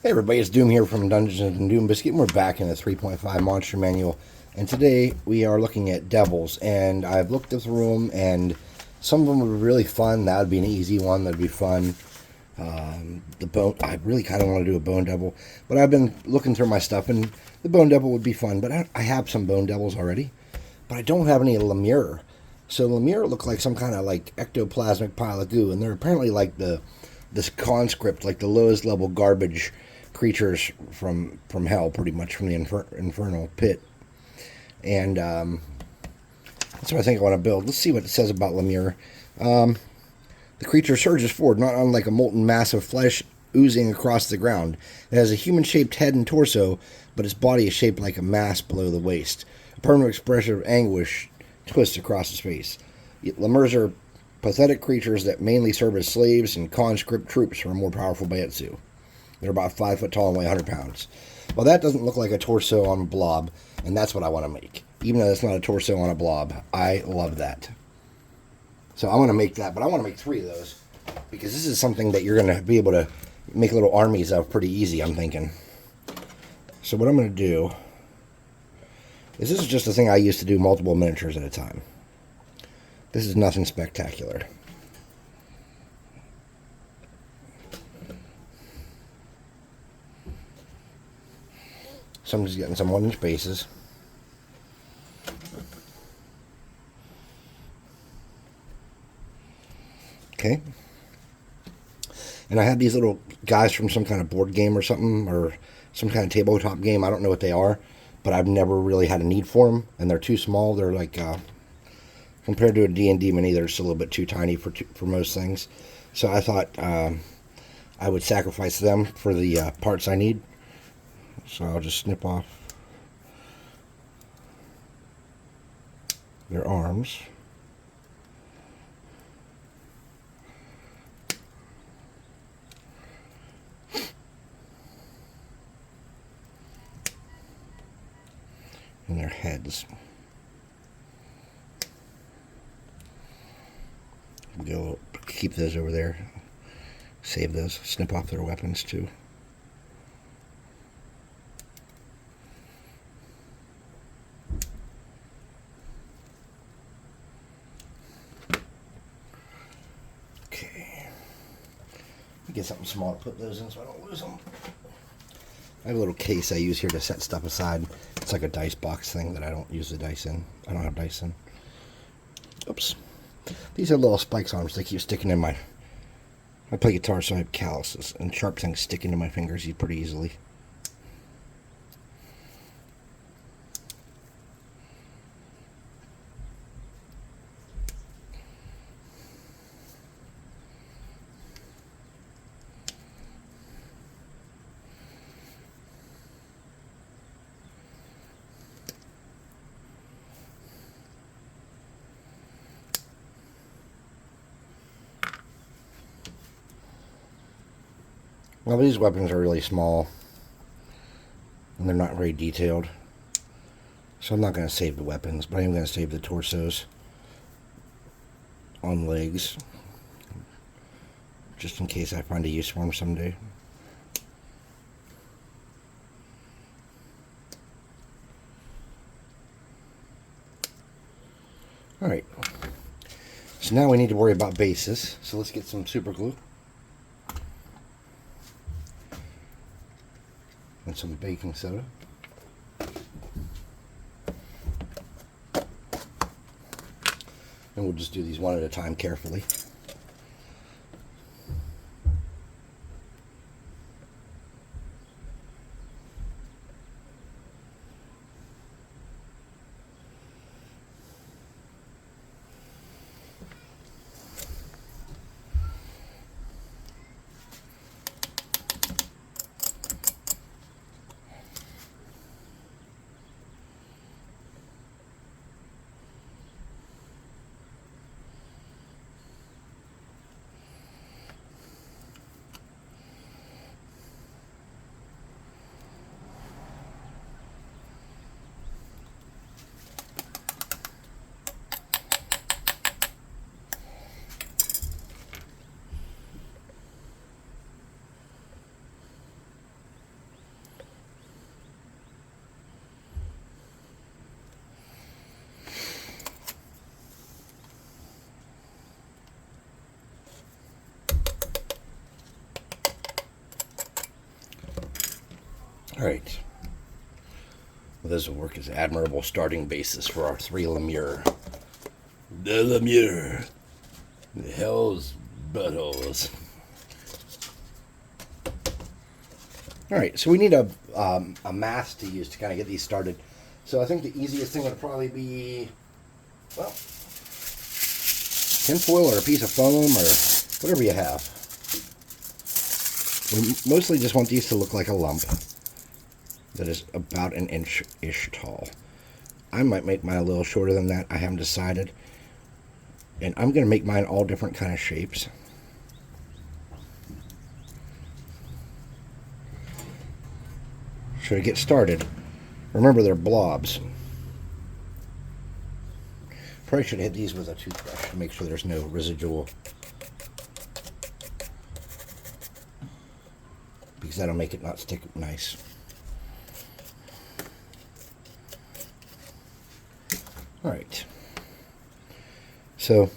Hey everybody, it's Doom here from Dungeons and Doom Biscuit, and we're back in the 3.5 Monster Manual. And today we are looking at devils, and I've looked through them, and some of them would be really fun. That would be an easy one. That'd be fun. The bone, I really kind of want to do a bone devil, but I've been looking through my stuff, and the bone devil would be fun. But I have some bone devils already, but I don't have any Lemure. So Lemure look like some kind of like ectoplasmic pile of goo, and they're apparently like this conscript, like the lowest level garbage creatures from hell, pretty much from the infernal pit. And that's what I think I want to build. Let's see what it says about Lemure. The creature surges forward, not unlike a molten mass of flesh oozing across the ground. It has a human-shaped head and torso, but its body is shaped like a mass below the waist. A permanent expression of anguish twists across his face. Lemures are pathetic creatures that mainly serve as slaves and conscript troops for a more powerful Baetsu. They're about 5 foot tall and weigh 100 pounds. Well, that doesn't look like a torso on a blob, and that's what I want to make. Even though it's not a torso on a blob, I love that. So I want to make that, but I want to make 3 of those because this is something that you're going to be able to make little armies of pretty easy, I'm thinking. So what I'm going to do is, this is just a thing I used to do multiple miniatures at a time. This is nothing spectacular. So I'm just getting some 1-inch bases. Okay. And I had these little guys from some kind of board game or something, or some kind of tabletop game. I don't know what they are, but I've never really had a need for them. And they're too small. They're like, compared to a D&D mini, they're just a little bit too tiny for most things. So I thought I would sacrifice them for the parts I need. So I'll just snip off their arms. And their heads. Go keep those over there. Save those. Snip off their weapons too. Okay. Get something small to put those in so I don't lose them. I have a little case I use here to set stuff aside. It's like a dice box thing that I don't use the dice in. I don't have dice in. Oops. These have little spikes on them, so they keep sticking in my... I play guitar, so I have calluses, and sharp things stick into my fingers pretty easily. Well, these weapons are really small, and they're not very detailed. So I'm not going to save the weapons, but I am going to save the torsos on legs, just in case I find a use for them someday. Alright, so now we need to worry about bases, so let's get some super glue. And some baking soda. And we'll just do these one at a time carefully. Alright. Well, this will work as an admirable starting basis for our 3 Lemure. The Lemure. The hell's buttholes. Alright, so we need a mass to use to kind of get these started. So I think the easiest thing would probably be, well, tinfoil or a piece of foam or whatever you have. We mostly just want these to look like a lump that is about an inch-ish tall. I might make mine a little shorter than that. I haven't decided. And I'm going to make mine all different kind of shapes. So to get started, remember they're blobs. Probably should hit these with a toothbrush to make sure there's no residual, because that'll make it not stick nice. Alright. So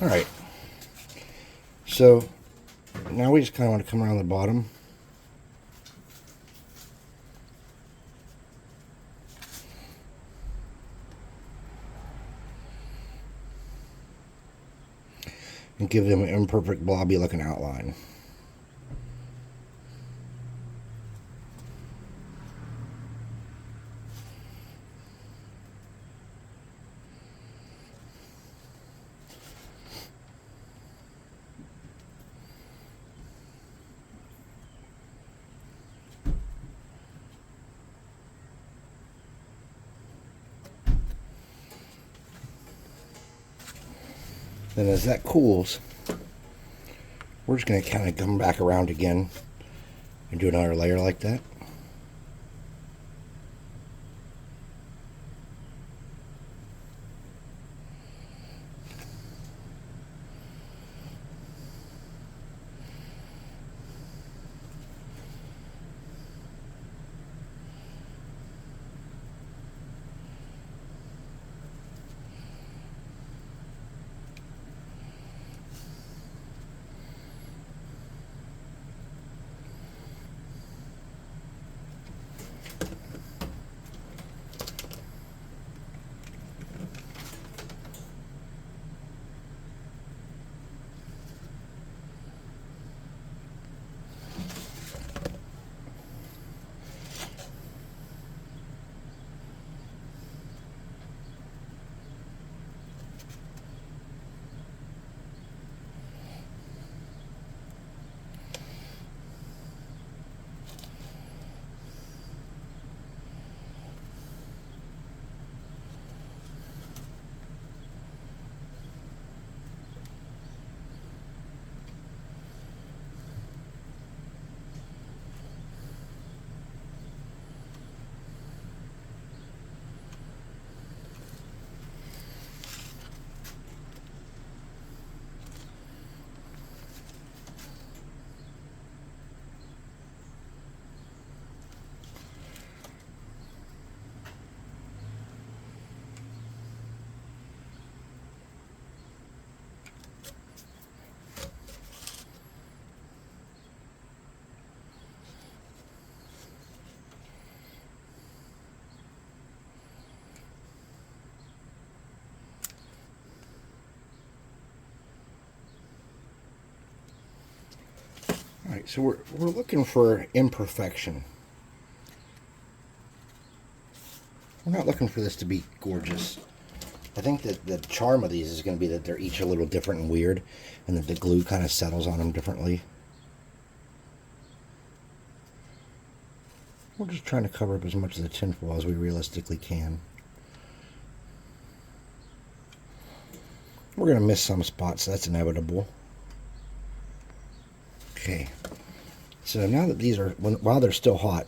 alright, so now we just kind of want to come around the bottom and give them an imperfect blobby looking outline. Then as that cools, we're just going to kind of come back around again and do another layer like that. Alright, so we're looking for imperfection. We're not looking for this to be gorgeous. I think that the charm of these is going to be that they're each a little different and weird, and that the glue kind of settles on them differently. We're just trying to cover up as much of the tinfoil as we realistically can. We're going to miss some spots, that's inevitable. Okay, so now that these are, while they're still hot,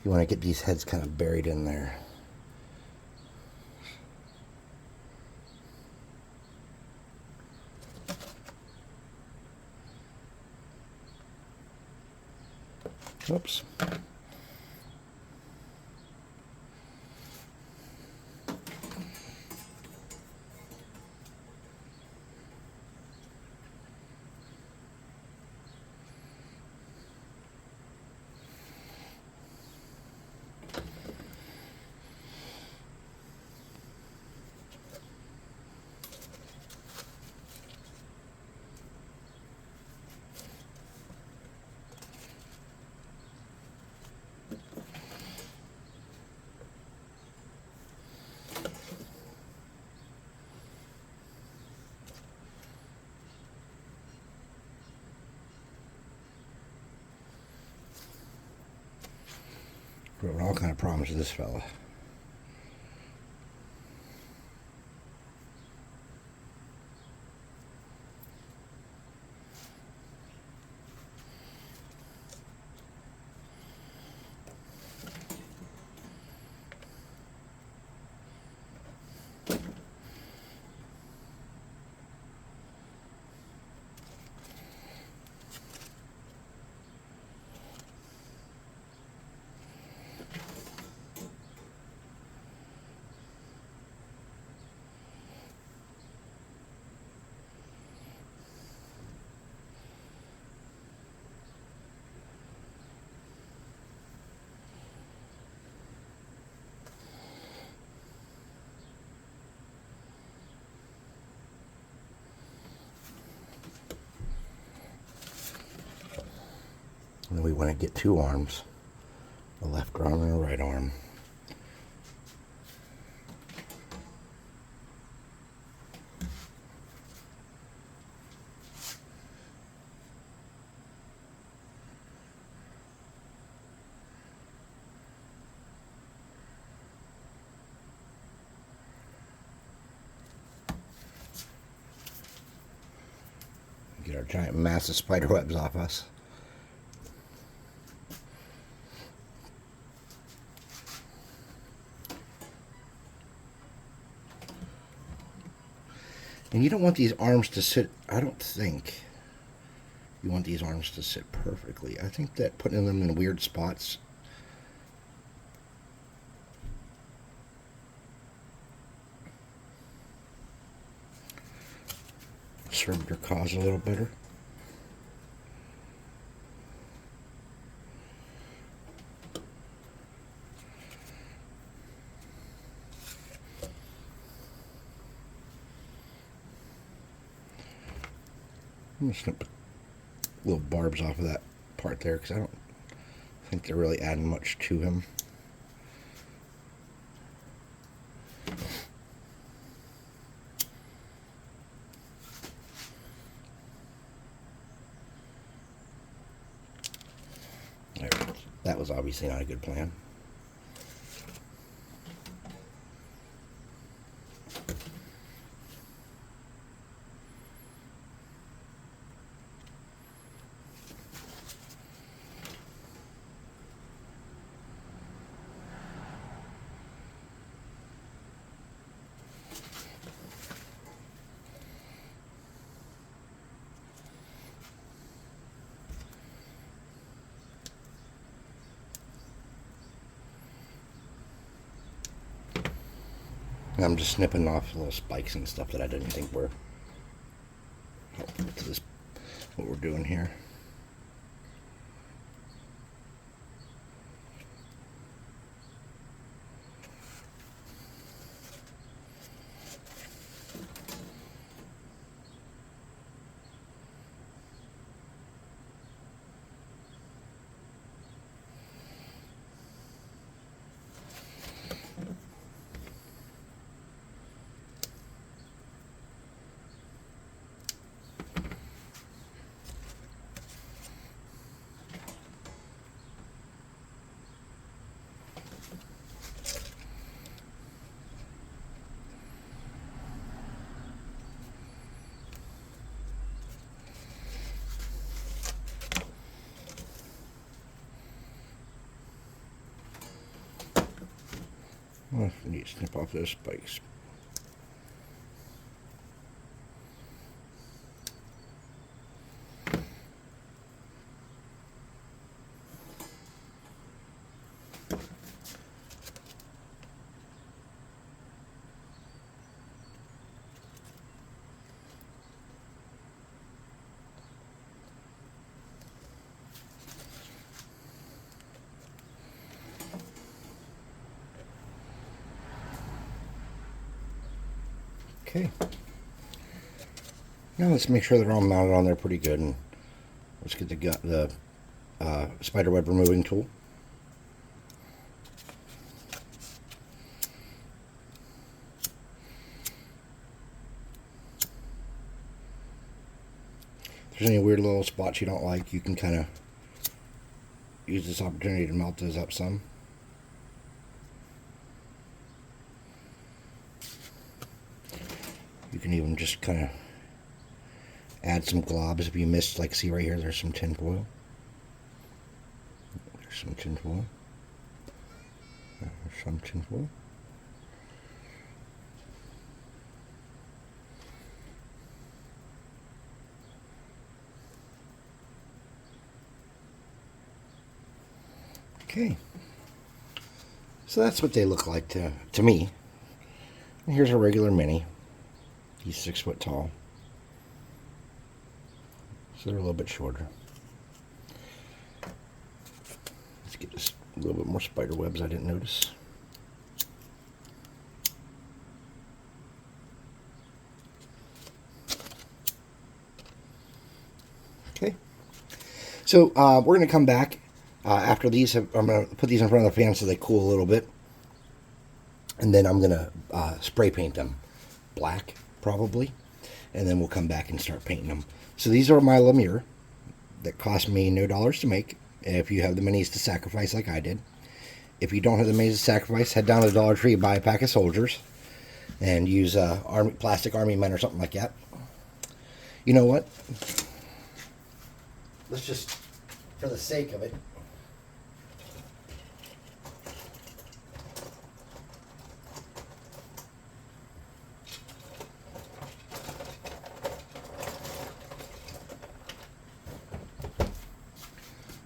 you want to get these heads kind of buried in there. Oops. We're having all kind of problems with this fella. And then we want to get two arms, a left arm and a right arm. Get our giant massive spider webs off us. And you don't want these arms to sit, I don't think you want these arms to sit perfectly. I think that putting them in weird spots served your cause a little better. I'm just going to put little barbs off of that part there because I don't think they're really adding much to him. There, that was obviously not a good plan. And I'm just snipping off little spikes and stuff that I didn't think were helpful to this, what we're doing here. Well, I need to snip off those spikes. Okay. Now let's make sure they're all mounted on there pretty good, and let's get the spider web removing tool. If there's any weird little spots you don't like, you can kind of use this opportunity to melt those up some. You can even just kind of add some globs if you missed, like see right here, there's some tin foil. There's some tin foil. There's some tin foil. Okay. So that's what they look like to me. And here's a regular mini. He's 6 foot tall. So they're a little bit shorter. Let's get just a little bit more spider webs I didn't notice. Okay. So we're going to come back after these. I'm going to put these in front of the fan so they cool a little bit. And then I'm going to spray paint them black, probably. And then we'll come back and start painting them. So these are my Lemure that cost me no dollars to make. If you have the minis to sacrifice like I did. If you don't have the minis to sacrifice, head down to the Dollar Tree, buy a pack of soldiers, and use plastic army men or something like that. You know what? Let's just, for the sake of it,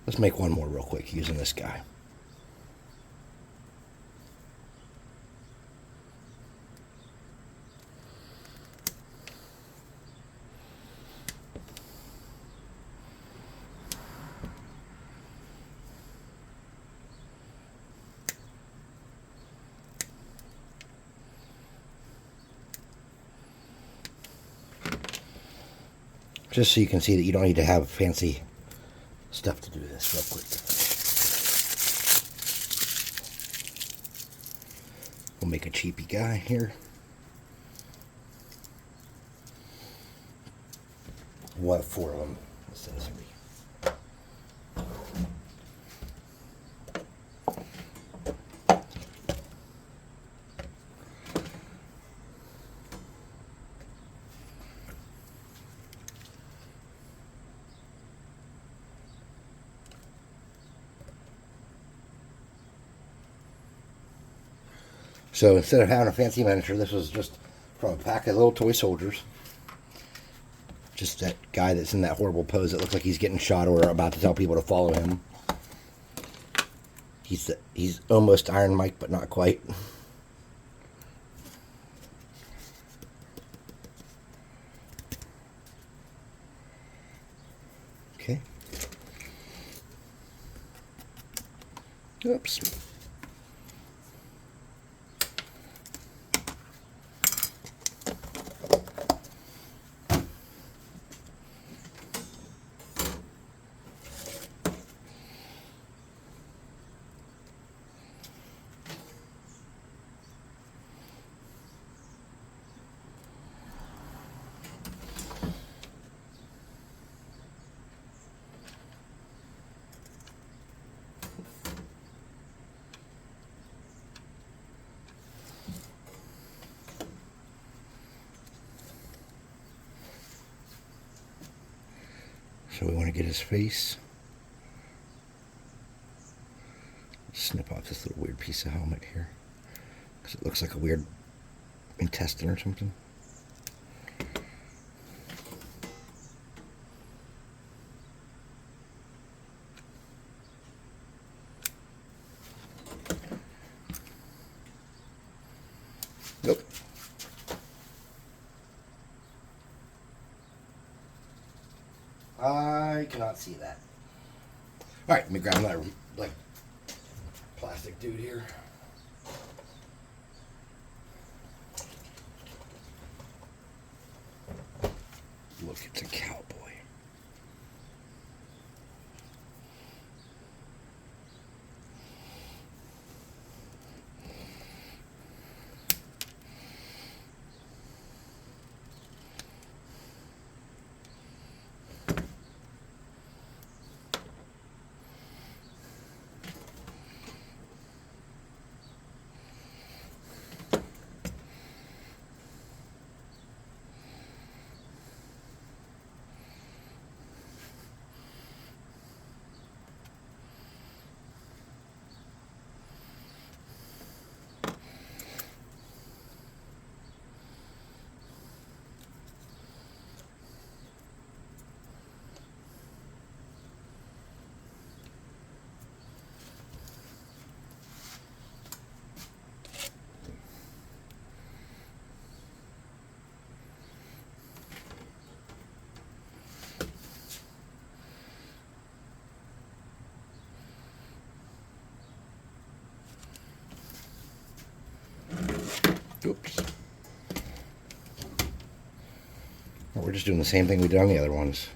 let's make one more real quick using this guy. Just so you can see that you don't need to have fancy stuff to do this real quick. We'll make a cheapy guy here. We'll have 4 of them instead of 3. So instead of having a fancy miniature, this was just from a pack of little toy soldiers. Just that guy that's in that horrible pose that looks like he's getting shot or about to tell people to follow him. He's almost Iron Mike, but not quite. Okay. Oops. So we want to get his face. Snip off this little weird piece of helmet here. because it looks like a weird intestine or something. Nope. I cannot see that. All right, let me grab another like plastic dude here. Look, it's a cowboy. Oops. We're just doing the same thing we did on the other ones.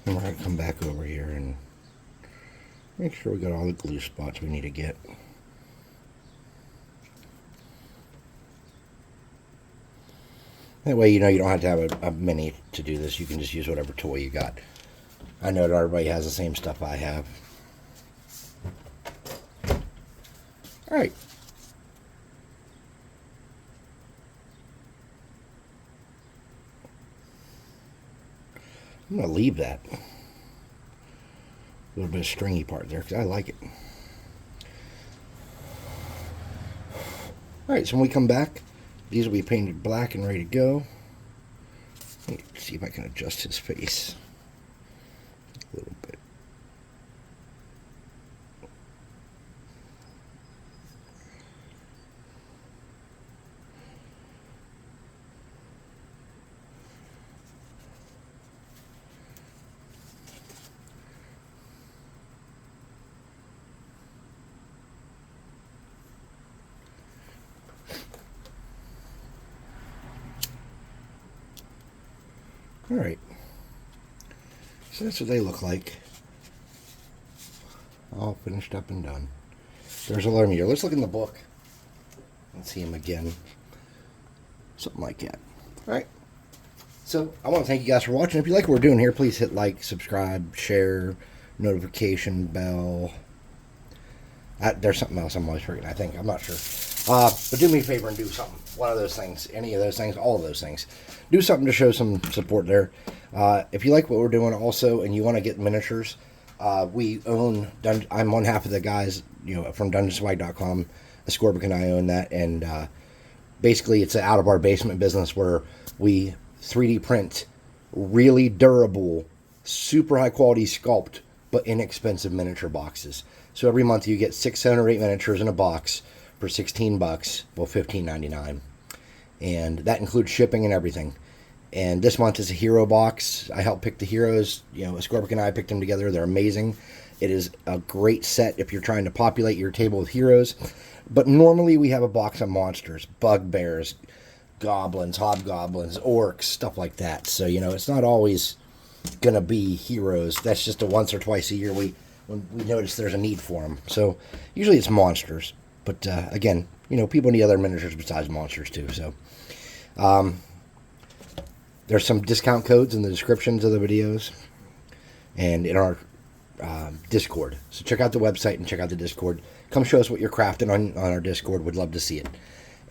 And we're going to come back over here and make sure we got all the glue spots we need to get. That way, you know, you don't have to have a mini to do this. You can just use whatever toy you got. I know that everybody has the same stuff I have. All right. I'm going to leave that little bit of stringy part there because I like it. Alright, so when we come back, these will be painted black and ready to go. Let me see if I can adjust his face a little bit. Alright, so that's what they look like. All finished up and done. There's a Lemure. Let's look in the book and see him again. Something like that. Alright, so I want to thank you guys for watching. If you like what we're doing here, please hit like, subscribe, share, notification bell. There's something else I'm always forgetting, I think. I'm not sure. But do me a favor and do something. One of those things. Any of those things. All of those things. Do something to show some support there. If you like what we're doing also and you want to get miniatures, we own... I'm one half of the guys, you know, from DungeonSwag.com. Scorpic and I own that. And basically it's an out-of-our-basement business where we 3D print really durable, super high-quality sculpt, but inexpensive miniature boxes. So every month you get 6, 7, or 8 miniatures in a box for $16, well, $15.99, and that includes shipping and everything. And this month is a hero box. I helped pick the heroes. You know, Scorpic and I picked them together. They're amazing. It is a great set if you're trying to populate your table with heroes. But normally we have a box of monsters, bugbears, goblins, hobgoblins, orcs, stuff like that. So, you know, it's not always gonna be heroes. That's just a once or twice a year when we notice there's a need for them. So usually it's monsters. But again, you know, people need other miniatures besides monsters too. So there's some discount codes in the descriptions of the videos and in our Discord. So check out the website and check out the Discord. Come show us what you're crafting on our Discord. Would love to see it.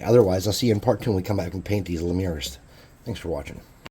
Otherwise, I'll see you in part 2 when we come back and paint these lemures. Thanks for watching.